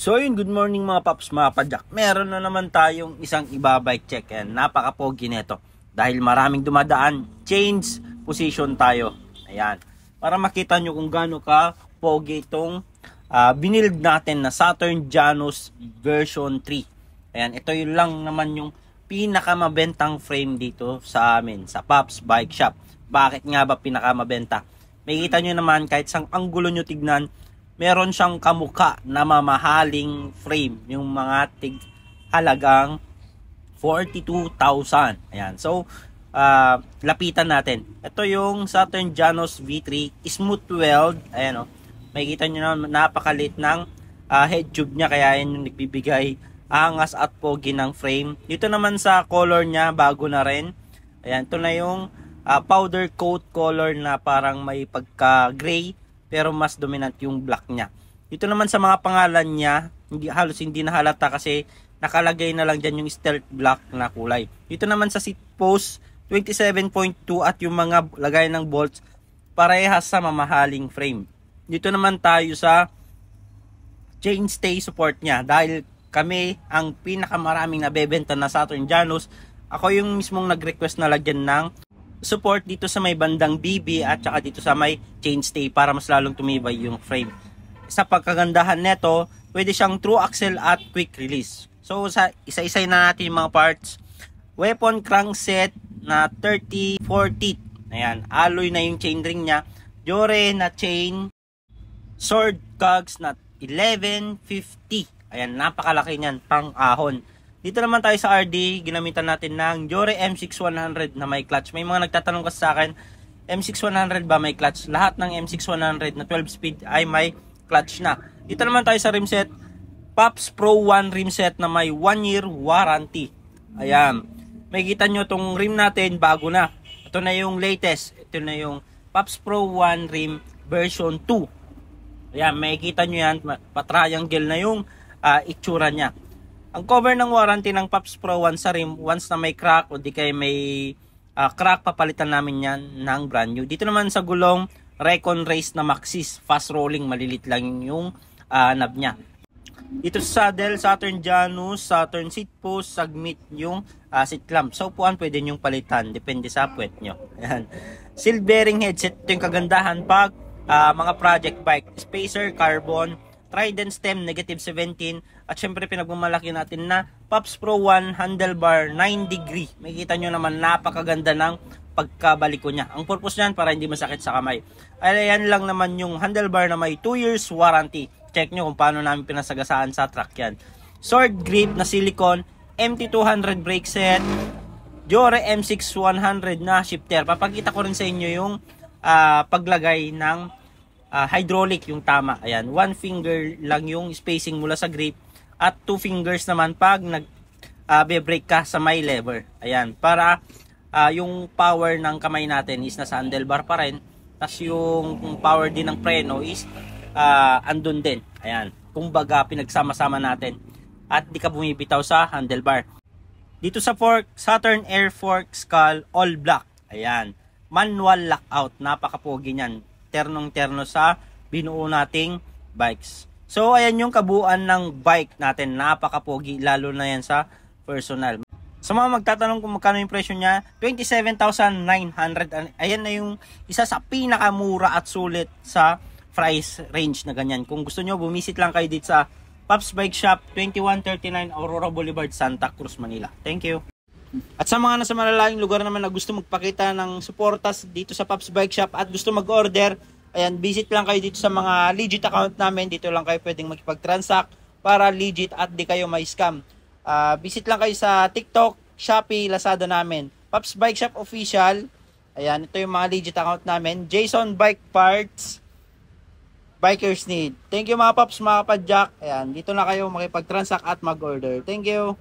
So yun, good morning mga paps, mga padyak. Meron na naman tayong isang iba-bike check. Ayan, napaka-pogi nito. Dahil maraming dumadaan, change position tayo. Ayan, para makita nyo kung gaano ka pogi itong binild natin na Saturn Janus version 3. Ayan, ito yun lang naman yung pinakamabentang frame dito sa amin, sa Pops Bike Shop. Bakit nga ba pinakamabenta? May kita nyo naman, kahit sang anggulo nyo tignan, meron siyang kamuka na mamahaling frame, yung mga halagang 42,000. Ayan. So, lapitan natin. Ito yung Saturn Janus V3 smooth weld. Ayan, oh. Makikita nyo na napakalit ng head tube niya, kaya yan yung nagbibigay angas at pogi ng frame. Dito naman sa color niya, bago na rin. Ayan, ito na yung powder coat color na parang may pagka gray, pero mas dominant yung black niya. Dito naman sa mga pangalan niya, halos hindi nahalata kasi nakalagay na lang dyan yung stealth black na kulay. Dito naman sa seat post, 27.2 at yung mga lagay ng bolts, parehas sa mamahaling frame. Dito naman tayo sa chainstay support niya. Dahil kami ang pinakamaraming nabebenta na Saturn Janus, ako yung mismong nag-request na lagyan ng support dito sa may bandang BB at saka dito sa may chainstay para mas lalong tumibay yung frame. Sa pagkagandahan nito, pwede siyang true axle at quick release. So sa isa-isay na natin yung mga parts. Weapon crankset na 34 teeth. Ayan, alloy na yung chainring niya. Jore na chain. Sword cogs na 1150. Ayan, napakalaki niyan, pang ahon. Dito naman tayo sa RD, ginamitan natin ng Jore M6100 na may clutch. May mga nagtatanong kasi sa akin, M6100 ba may clutch? Lahat ng M6100 na 12 speed ay may clutch na. Dito naman tayo sa rimset, Pops Pro 1 rimset na may 1 year warranty. Ayan, may kita nyo itong rim natin, bago na. Ito na yung latest. Ito na yung Pops Pro 1 rim version 2. Ayan, may kita nyo yan, patriangle na yung itsura niya. Ang cover ng warranty ng Pops Pro 1 sa rim, once na may crack o di kaya may crack, papalitan namin yan ng brand new. Dito naman sa gulong, Recon Race na Maxxis, fast rolling, malilit lang yung knob niya. Dito sa saddle, Saturn Janus, Saturn seat post, sagmit yung seat clamp. Sa upuan, pwede nyong palitan, depende sa puwet nyo. Ayan. Seal bearing headset, ito yung kagandahan pag mga project bike. Spacer, carbon, Trident stem, negative 17. At syempre pinagmamalaki natin na Pops Pro 1 handlebar 9 degree. Makikita nyo naman napakaganda ng pagkabaliko niya. Ang purpose niyan para hindi masakit sa kamay. Ayan lang naman yung handlebar na may 2 years warranty. Check nyo kung paano namin pinasagasaan sa truck yan. Sword grip na silicone, MT200 brake set, Jore M6100 na shifter. Papakita ko rin sa inyo yung paglagay ng hydraulic, yung tama. Ayan, 1 finger lang yung spacing mula sa grip at 2 fingers naman pag nag-brake ka sa may lever. Ayan, para yung power ng kamay natin is nasa handlebar pa rin. Tapos yung power din ng preno is andun din. Ayan, kumbaga pinagsama-sama natin at di ka bumibitaw sa handlebar. Dito sa fork, Saturn Air Fork Skull all black. Ayan, manual lockout, napakapogi niyan. Ternong-terno sa binuo nating bikes. So ayan yung kabuuan ng bike natin, napakapogi, lalo na yan sa personal. Sa mga magtatanong kung magkano yung presyo niya, 27,900. Ayan na yung isa sa pinakamura at sulit sa price range na ganyan. Kung gusto nyo, bumisit lang kayo dito sa Pops Bike Shop, 2139 Aurora Boulevard, Santa Cruz, Manila. Thank you. At sa mga nasa malalayong lugar naman na gusto magpakita ng suportas dito sa Pops Bike Shop at gusto mag-order, ayan, visit lang kayo dito sa mga legit account namin. Dito lang kayo pwedeng makipag-transact para legit at di kayo may scam. Visit lang kayo sa TikTok, Shopee, Lazada namin. Pops Bike Shop Official. Ayan, ito yung mga legit account namin. Jason Bike Parts, Bikers Need. Thank you mga Pops, mga Padjak. Ayan, dito na kayo makipag-transact at mag-order. Thank you.